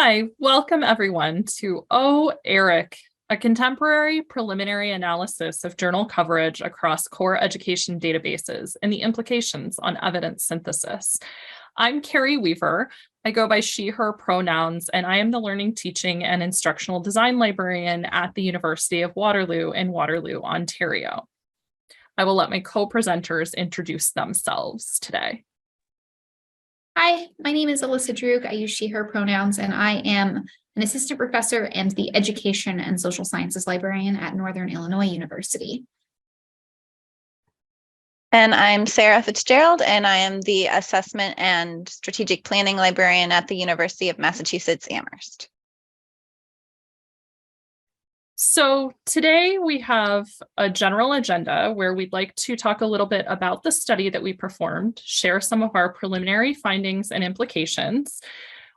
Hi, welcome everyone to ERIC, a contemporary preliminary analysis of journal coverage across core education databases and the implications on evidence synthesis. I'm Carrie Weaver. I go by she, her pronouns, and I am the Learning, Teaching, and Instructional Design Librarian at the University of Waterloo in Waterloo, Ontario. I will let my co-presenters introduce themselves today. Hi, my name is Alyssa Druk. I use she, her pronouns, and I am an assistant professor and the Education and Social Sciences Librarian at Northern Illinois University. And I'm Sarah Fitzgerald, and I am the Assessment and Strategic Planning Librarian at the University of Massachusetts Amherst. So today we have a general agenda where we'd like to talk a little bit about the study that we performed, share some of our preliminary findings and implications,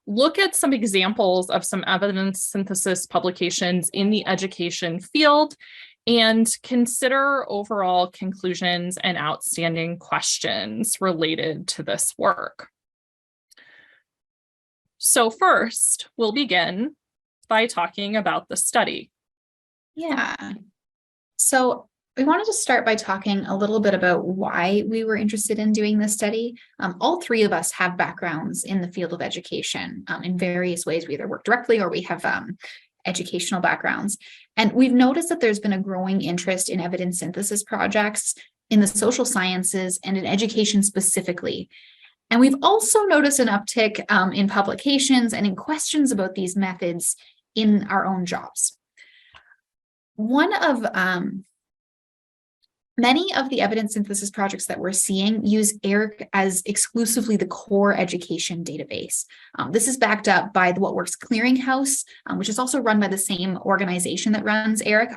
look at some examples of some evidence synthesis publications in the education field, and consider overall conclusions and outstanding questions related to this work. So first, we'll begin by talking about the study. Yeah. So we wanted to start by talking a little bit about why we were interested in doing this study. All three of us have backgrounds in the field of education in various ways. We either work directly or we have educational backgrounds. And we've noticed that there's been a growing interest in evidence synthesis projects in the social sciences and in education specifically. And we've also noticed an uptick in publications and in questions about these methods in our own jobs. One of many of the evidence synthesis projects that we're seeing use ERIC as exclusively the core education database. This is backed up by the What Works Clearinghouse, which is also run by the same organization that runs ERIC,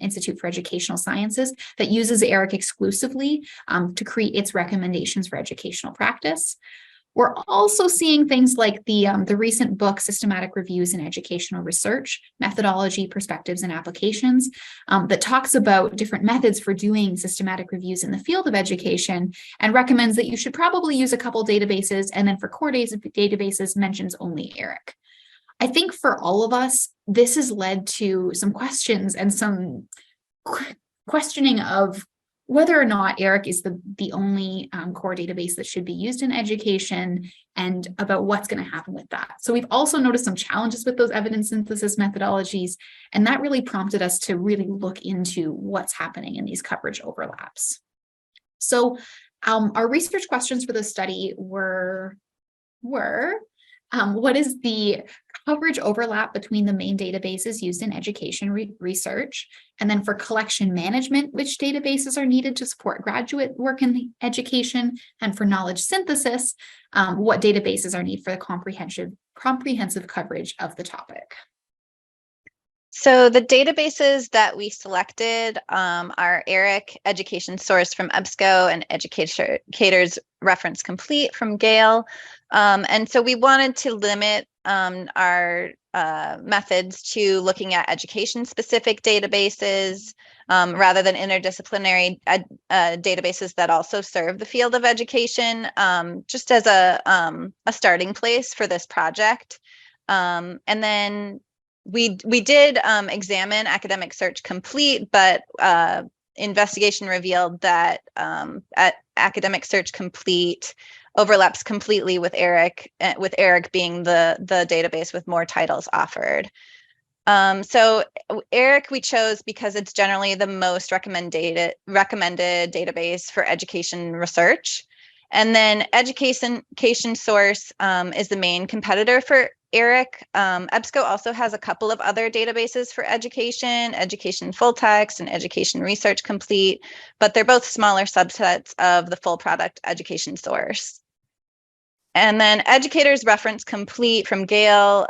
Institute for Educational Sciences, that uses ERIC exclusively to create its recommendations for educational practice. We're also seeing things like the recent book, Systematic Reviews in Educational Research, Methodology, Perspectives, and Applications, that talks about different methods for doing systematic reviews in the field of education and recommends that you should probably use a couple databases, and then for core databases mentions only ERIC. I think for all of us, this has led to some questions and some questioning of whether or not ERIC is the only core database that should be used in education and about what's going to happen with that. So we've also noticed some challenges with those evidence synthesis methodologies, and that really prompted us to really look into what's happening in these coverage overlaps. So our research questions for this study were what is the coverage overlap between the main databases used in education research? And then for collection management, which databases are needed to support graduate work in education? And for knowledge synthesis, what databases are needed for the comprehensive coverage of the topic? So the databases that we selected are ERIC Education Source from EBSCO and Educators Reference Complete from Gale. And so we wanted to limit our methods to looking at education-specific databases rather than interdisciplinary databases that also serve the field of education, just as a starting place for this project. And then we did examine Academic Search Complete, but investigation revealed that Academic Search Complete overlaps completely with ERIC being the database with more titles offered. So ERIC we chose because it's generally the most recommended database for education research. And then Education Source is the main competitor for ERIC. EBSCO also has a couple of other databases for Education Full Text and Education Research Complete, but they're both smaller subsets of the full product Education Source. And then Educators Reference Complete from Gale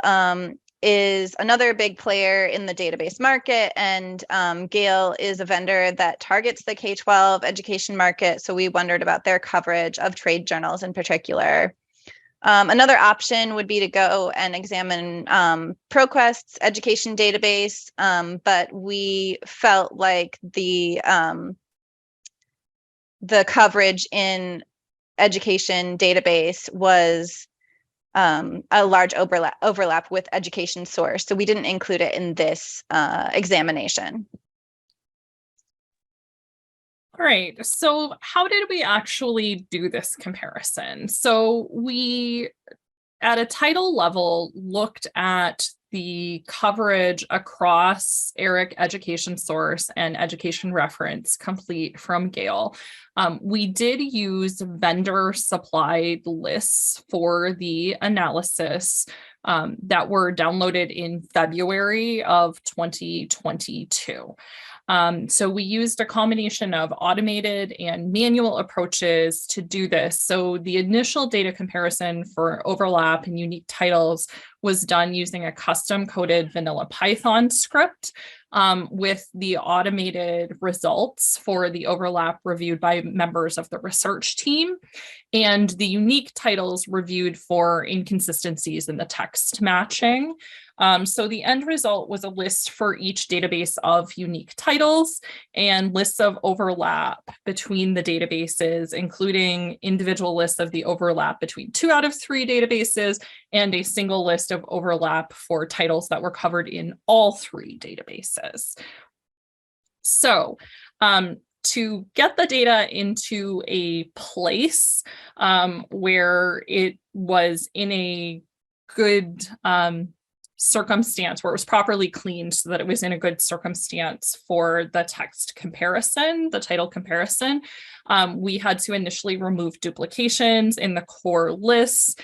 is another big player in the database market, and Gale is a vendor that targets the K-12 education market, so we wondered about their coverage of trade journals in particular. Another option would be to go and examine ProQuest's education database, but we felt like the coverage in education database was a large overlap with education source. So we didn't include it in this examination. All right, so how did we actually do this comparison? So we, at a title level, looked at the coverage across ERIC Education Source and Education Reference Complete from Gale. We did use vendor supplied lists for the analysis that were downloaded in February of 2022. So we used a combination of automated and manual approaches to do this. So the initial data comparison for overlap and unique titles was done using a custom coded vanilla Python script with the automated results for the overlap reviewed by members of the research team and the unique titles reviewed for inconsistencies in the text matching. So the end result was a list for each database of unique titles and lists of overlap between the databases, including individual lists of the overlap between 2 out of 3 databases and a single list of overlap for titles that were covered in all 3 databases. So to get the data into a place where it was in a good circumstance, where it was properly cleaned so that it was in a good circumstance for the text comparison, the title comparison. We had to initially remove duplications in the core lists.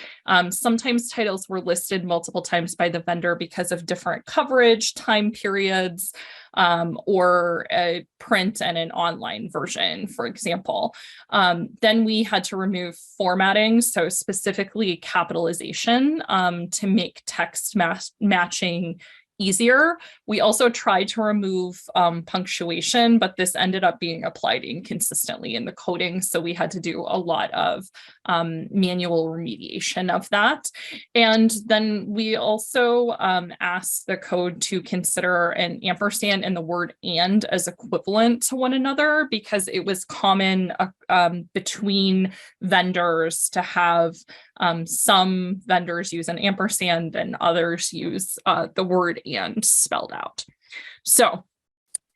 Sometimes titles were listed multiple times by the vendor because of different coverage, time periods, or a print and an online version, for example. Then we had to remove formatting, so specifically capitalization, to make text matching easier. We also tried to remove punctuation, but this ended up being applied inconsistently in the coding. So we had to do a lot of manual remediation of that. And then we also asked the code to consider an ampersand and the word and as equivalent to one another, because it was common between vendors to have some vendors use an ampersand and others use the word and spelled out. So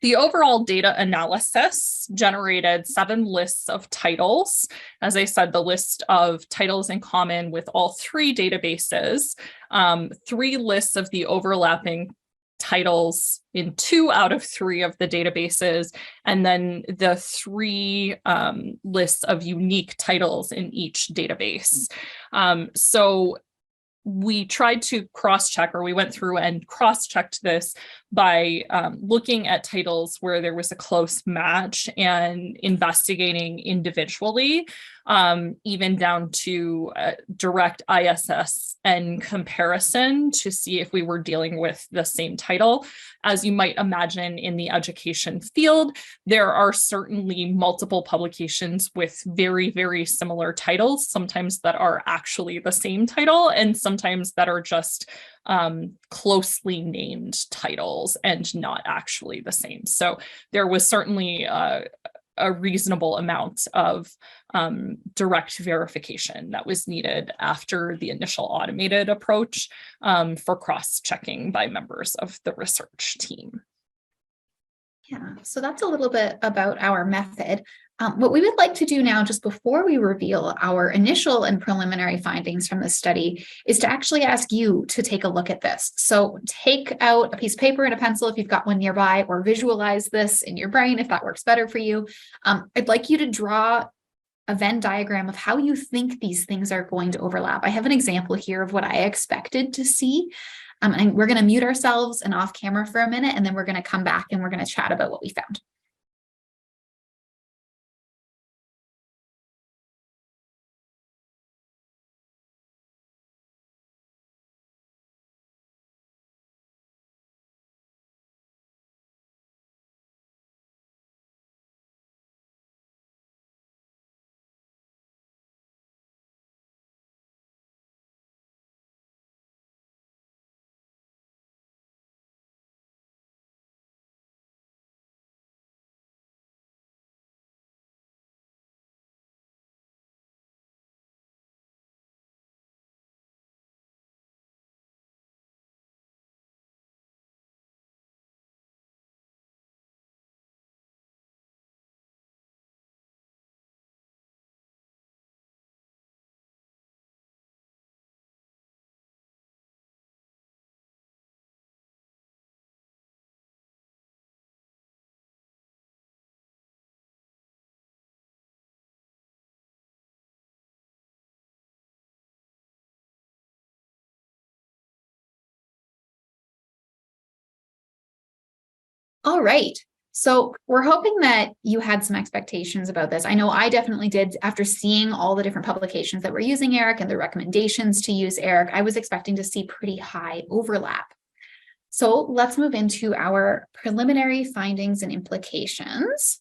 the overall data analysis generated 7 lists of titles. As I said, the list of titles in common with all 3 databases, 3 lists of the overlapping titles in 2 out of 3 of the databases, and then the 3 lists of unique titles in each database. So we tried to cross-check, or we went through and cross-checked this by looking at titles where there was a close match and investigating individually, even down to direct ISSN comparison to see if we were dealing with the same title. As you might imagine, in the education field, there are certainly multiple publications with very, very similar titles, sometimes that are actually the same title, and sometimes that are just closely named titles and not actually the same. So there was certainly a reasonable amount of direct verification that was needed after the initial automated approach for cross-checking by members of the research team. Yeah, so that's a little bit about our method. What we would like to do now, just before we reveal our initial and preliminary findings from this study, is to actually ask you to take a look at this. So take out a piece of paper and a pencil if you've got one nearby, or visualize this in your brain if that works better for you. I'd like you to draw a Venn diagram of how you think these things are going to overlap. I have an example here of what I expected to see. And we're going to mute ourselves and off camera for a minute, and then we're going to come back and we're going to chat about what we found. All right. So we're hoping that you had some expectations about this. I know I definitely did after seeing all the different publications that were using ERIC and the recommendations to use ERIC. I was expecting to see pretty high overlap. So let's move into our preliminary findings and implications.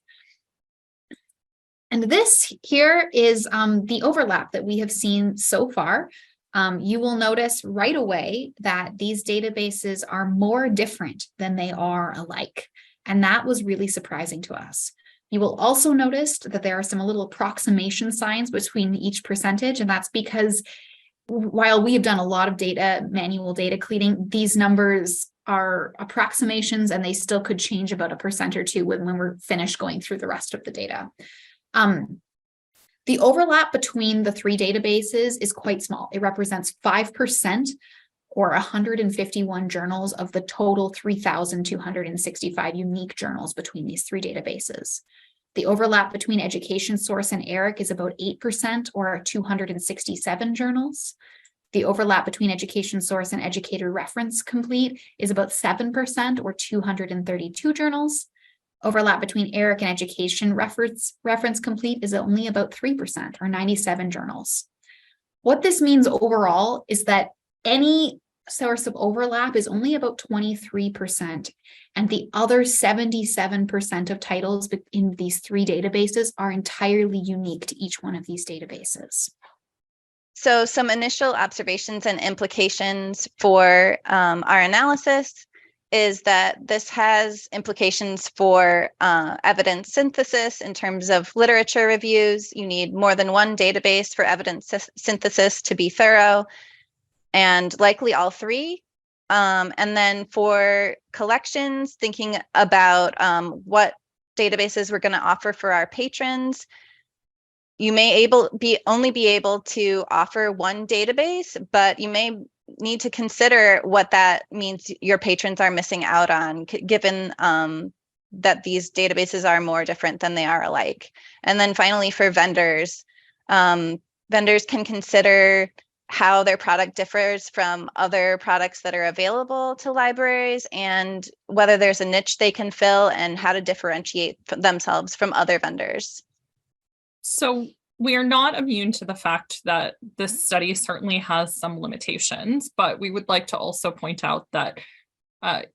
And this here is the overlap that we have seen so far. You will notice right away that these databases are more different than they are alike. And that was really surprising to us. You will also notice that there are some little approximation signs between each percentage, and that's because while we have done a lot of manual data cleaning, these numbers are approximations and they still could change about 1% or 2% when we're finished going through the rest of the data. The overlap between the three databases is quite small. It represents 5% or 151 journals of the total 3,265 unique journals between these three databases. The overlap between Education Source and ERIC is about 8% or 267 journals. The overlap between Education Source and Educator Reference Complete is about 7% or 232 journals. Overlap between ERIC and Education Reference Complete is only about 3% or 97 journals. What this means overall is that any source of overlap is only about 23%, and the other 77% of titles in these three databases are entirely unique to each one of these databases. So some initial observations and implications for our analysis is that this has implications for evidence synthesis in terms of literature reviews. You need more than one database for evidence synthesis to be thorough, and likely all three. And then for collections, thinking about what databases we're going to offer for our patrons, you may only be able to offer one database, but you may need to consider what that means your patrons are missing out on, given that these databases are more different than they are alike. And then finally, for vendors, vendors can consider how their product differs from other products that are available to libraries, and whether there's a niche they can fill, and how to differentiate themselves from other vendors. So we are not immune to the fact that this study certainly has some limitations, but we would like to also point out that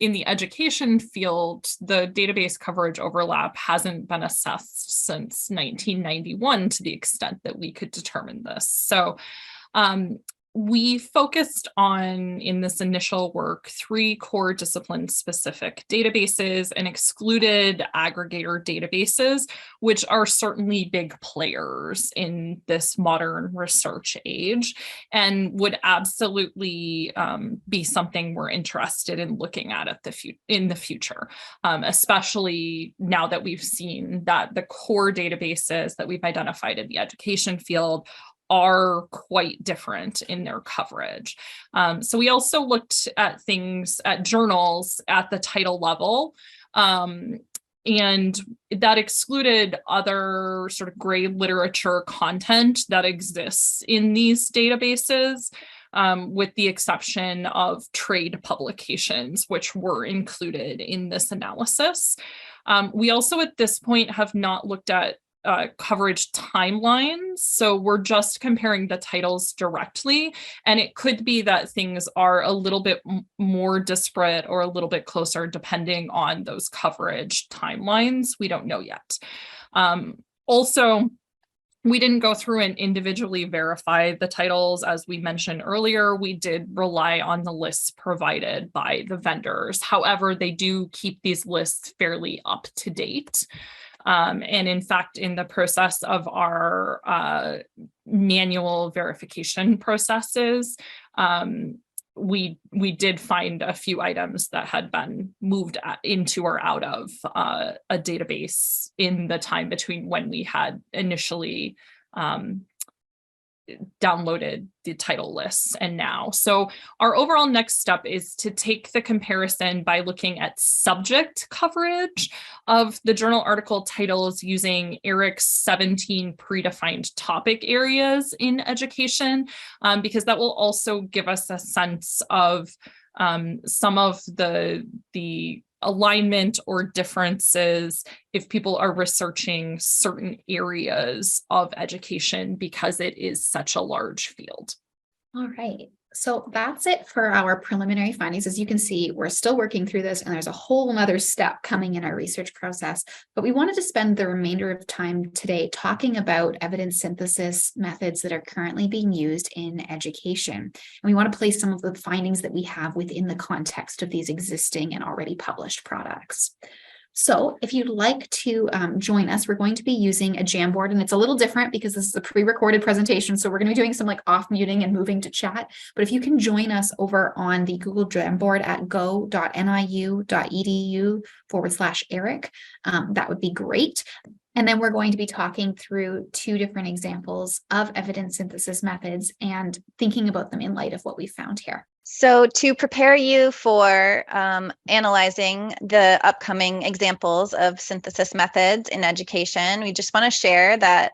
in the education field, the database coverage overlap hasn't been assessed since 1991 to the extent that we could determine this. So we focused on, in this initial work, 3 core discipline specific databases and excluded aggregator databases, which are certainly big players in this modern research age and would absolutely be something we're interested in looking at in the future, especially now that we've seen that the core databases that we've identified in the education field are quite different in their coverage. So we also looked at journals at the title level, and that excluded other sort of gray literature content that exists in these databases, with the exception of trade publications, which were included in this analysis. We also at this point have not looked at coverage timelines. So we're just comparing the titles directly. And it could be that things are a little bit more disparate or a little bit closer depending on those coverage timelines. We don't know yet. Also, we didn't go through and individually verify the titles. As we mentioned earlier, we did rely on the lists provided by the vendors. However, they do keep these lists fairly up to date. And in fact, in the process of our manual verification processes, we did find a few items that had been moved into or out of a database in the time between when we had initially downloaded the title lists and now. So our overall next step is to take the comparison by looking at subject coverage of the journal article titles using ERIC's 17 predefined topic areas in education, because that will also give us a sense of some of the alignment or differences if people are researching certain areas of education because it is such a large field. All right. So that's it for our preliminary findings. As you can see, we're still working through this and there's a whole nother step coming in our research process, but we wanted to spend the remainder of time today talking about evidence synthesis methods that are currently being used in education. And we want to place some of the findings that we have within the context of these existing and already published products. So if you'd like to join us, we're going to be using a Jamboard, and it's a little different because this is a pre-recorded presentation. So we're going to be doing some like off muting and moving to chat. But if you can join us over on the Google Jamboard at go.niu.edu/Eric, that would be great. And then we're going to be talking through 2 different examples of evidence synthesis methods and thinking about them in light of what we found here. So to prepare you for analyzing the upcoming examples of synthesis methods in education, we just want to share that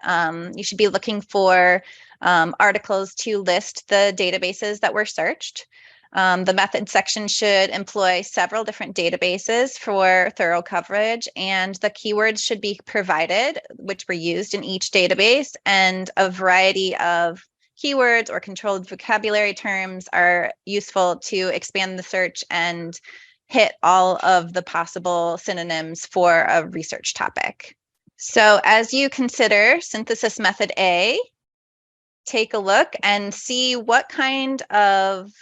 you should be looking for articles to list the databases that were searched. The method section should employ several different databases for thorough coverage, and the keywords should be provided, which were used in each database, and a variety of keywords or controlled vocabulary terms are useful to expand the search and hit all of the possible synonyms for a research topic. So as you consider synthesis method A, take a look and see what kind of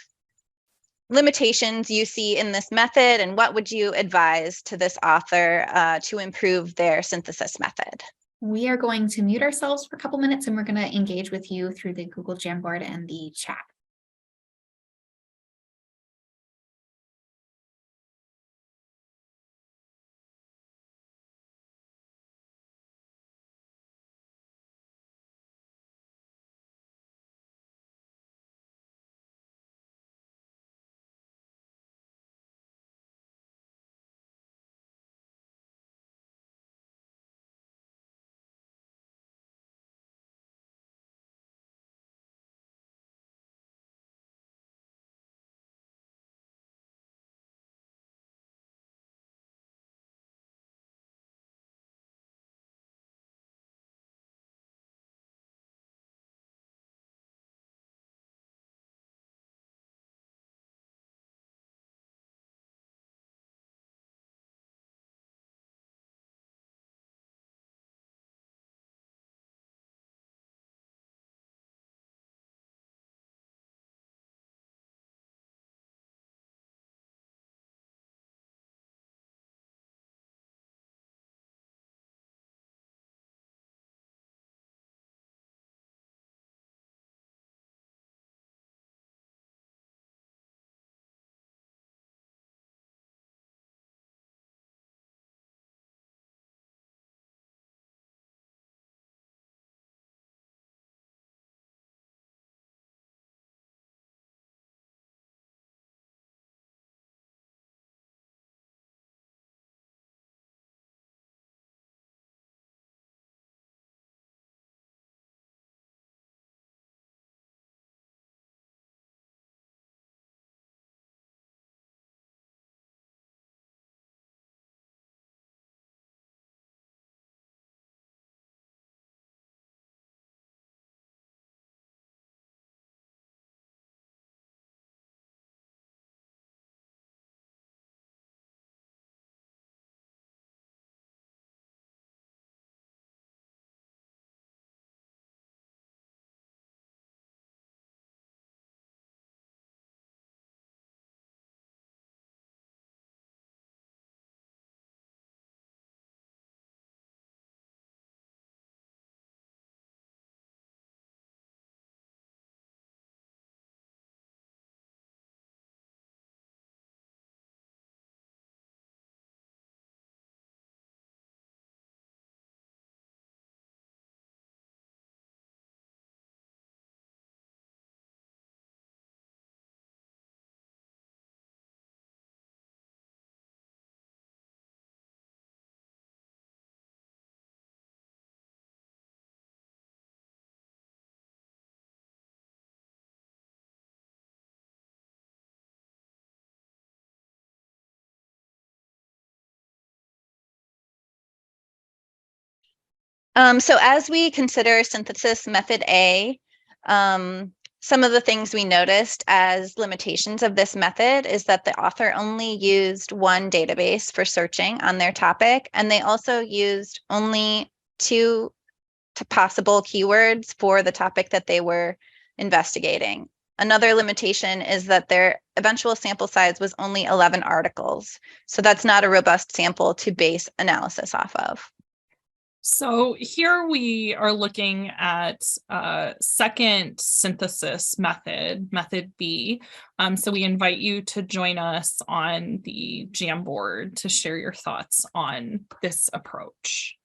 limitations you see in this method and what would you advise to this author to improve their synthesis method. We are going to mute ourselves for a couple minutes and we're going to engage with you through the Google Jamboard and the chat. So as we consider synthesis method A, some of the things we noticed as limitations of this method is that the author only used one database for searching on their topic, and they also used only two possible keywords for the topic that they were investigating. Another limitation is that their eventual sample size was only 11 articles. So that's not a robust sample to base analysis off of. So here we are looking at second synthesis method, method B. So we invite you to join us on the Jamboard to share your thoughts on this approach.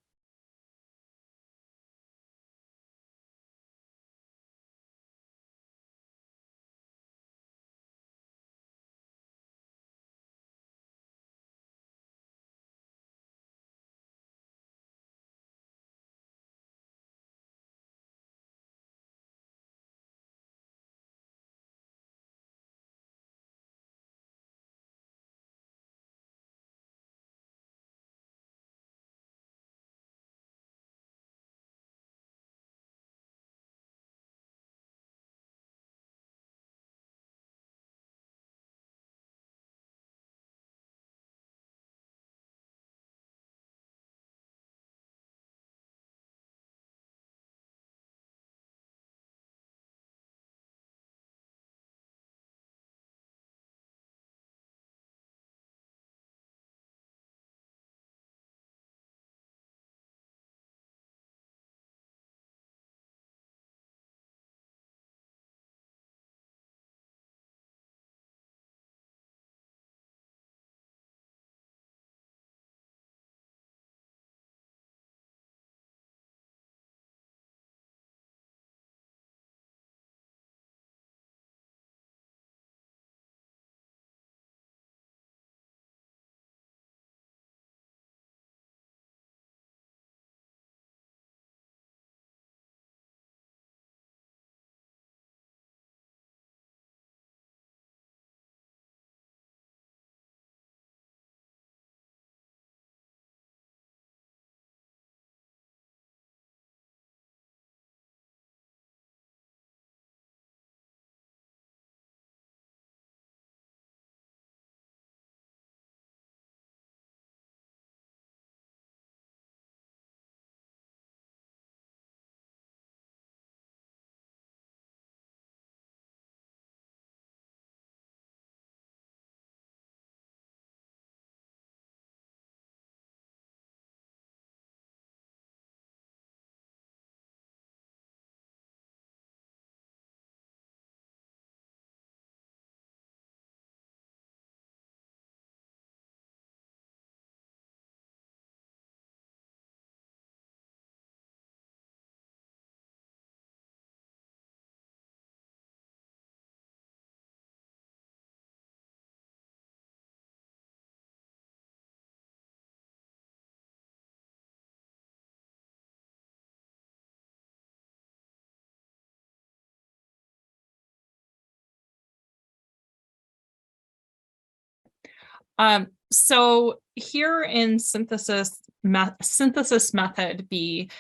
So here in synthesis method B,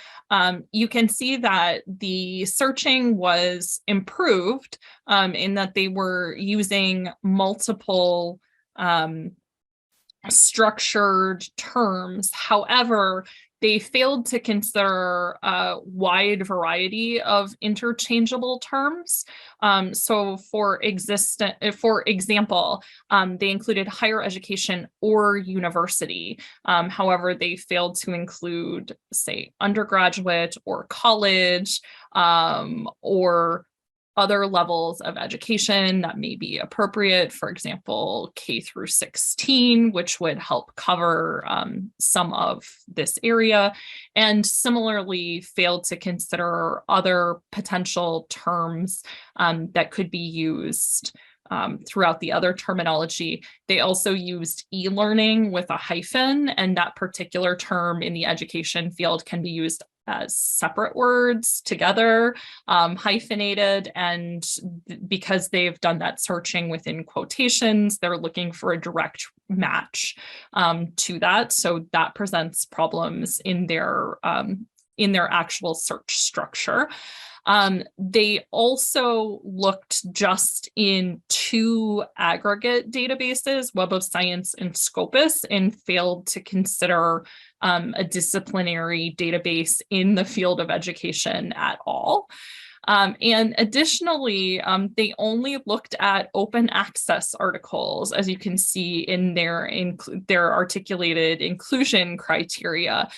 you can see that the searching was improved in that they were using multiple structured terms. However, they failed to consider a wide variety of interchangeable terms. So for example, they included higher education or university. However, they failed to include, say, undergraduate or college, or other levels of education that may be appropriate, for example, K through 16, which would help cover some of this area, and similarly failed to consider other potential terms that could be used throughout the other terminology. They also used e-learning with a hyphen, and that particular term in the education field can be used as separate words together, hyphenated, and because they've done that searching within quotations, they're looking for a direct match to that. So that presents problems in their in their actual search structure. They also looked just in 2 aggregate databases, Web of Science and Scopus, and failed to consider a disciplinary database in the field of education at all. And additionally, they only looked at open access articles, as you can see in their articulated inclusion criteria,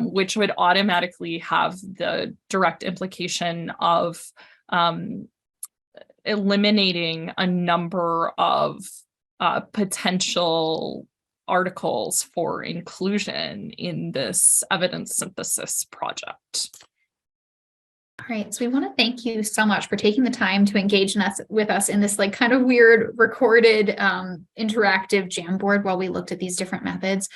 which would automatically have the direct implication of eliminating a number of potential articles for inclusion in this evidence synthesis project. All right, so we want to thank you so much for taking the time to engage with us in this like kind of weird recorded interactive Jamboard while we looked at these different methods.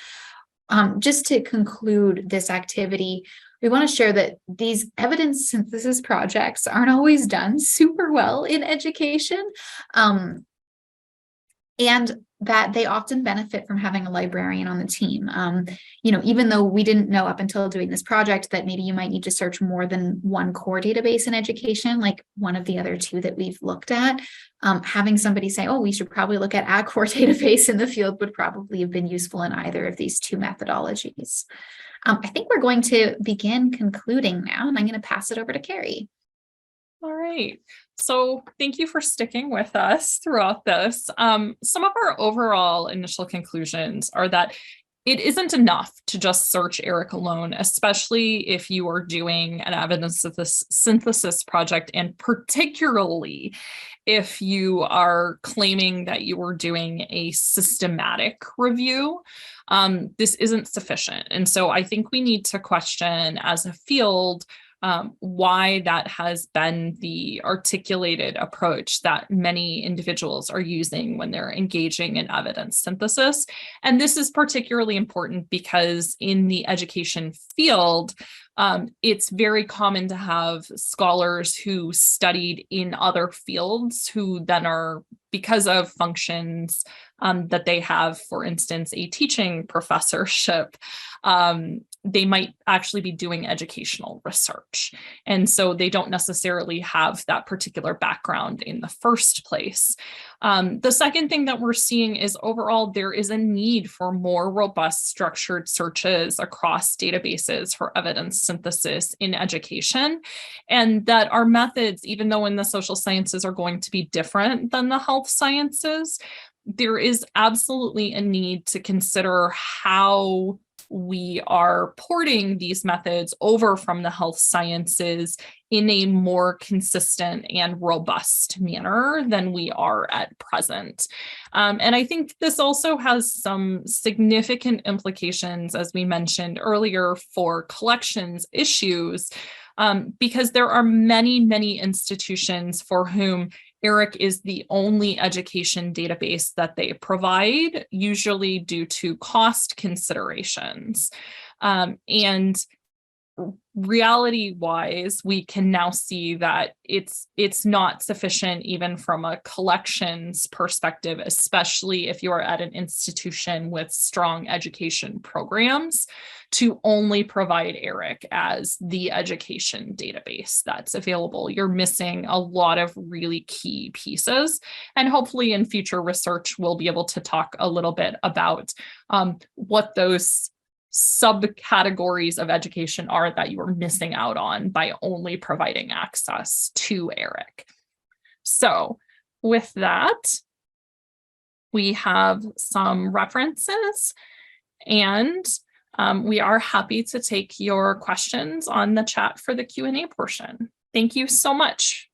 Just to conclude this activity, we want to share that these evidence synthesis projects aren't always done super well in education. And that they often benefit from having a librarian on the team. Even though we didn't know up until doing this project that maybe you might need to search more than one core database in education, like one of the other 2 that we've looked at, having somebody say, oh, we should probably look at a core database in the field would probably have been useful in either of these 2 methodologies. I think we're going to begin concluding now, and I'm going to pass it over to Carrie. All right. So thank you for sticking with us throughout this. Some of our overall initial conclusions are that it isn't enough to just search ERIC alone, especially if you are doing an evidence synthesis project, and particularly if you are claiming that you are doing a systematic review. This isn't sufficient. And so I think we need to question as a field why that has been the articulated approach that many individuals are using when they're engaging in evidence synthesis. And this is particularly important because in the education field, it's very common to have scholars who studied in other fields who then are, because of functions that they have, for instance, a teaching professorship, they might actually be doing educational research. And so they don't necessarily have that particular background in the first place. The second thing that we're seeing is overall, there is a need for more robust structured searches across databases for evidence synthesis in education. And that our methods, even though in the social sciences are going to be different than the health sciences, there is absolutely a need to consider how we are porting these methods over from the health sciences in a more consistent and robust manner than we are at present. And I think this also has some significant implications, as we mentioned earlier, for collections issues, because there are many, many institutions for whom ERIC is the only education database that they provide, usually due to cost considerations. And reality-wise, we can now see that it's not sufficient even from a collections perspective, especially if you are at an institution with strong education programs, to only provide ERIC as the education database that's available. You're missing a lot of really key pieces. And hopefully in future research, we'll be able to talk a little bit about what those subcategories of education are that you are missing out on by only providing access to ERIC. So with that, we have some references, and we are happy to take your questions on the chat for the Q&A portion. Thank you so much.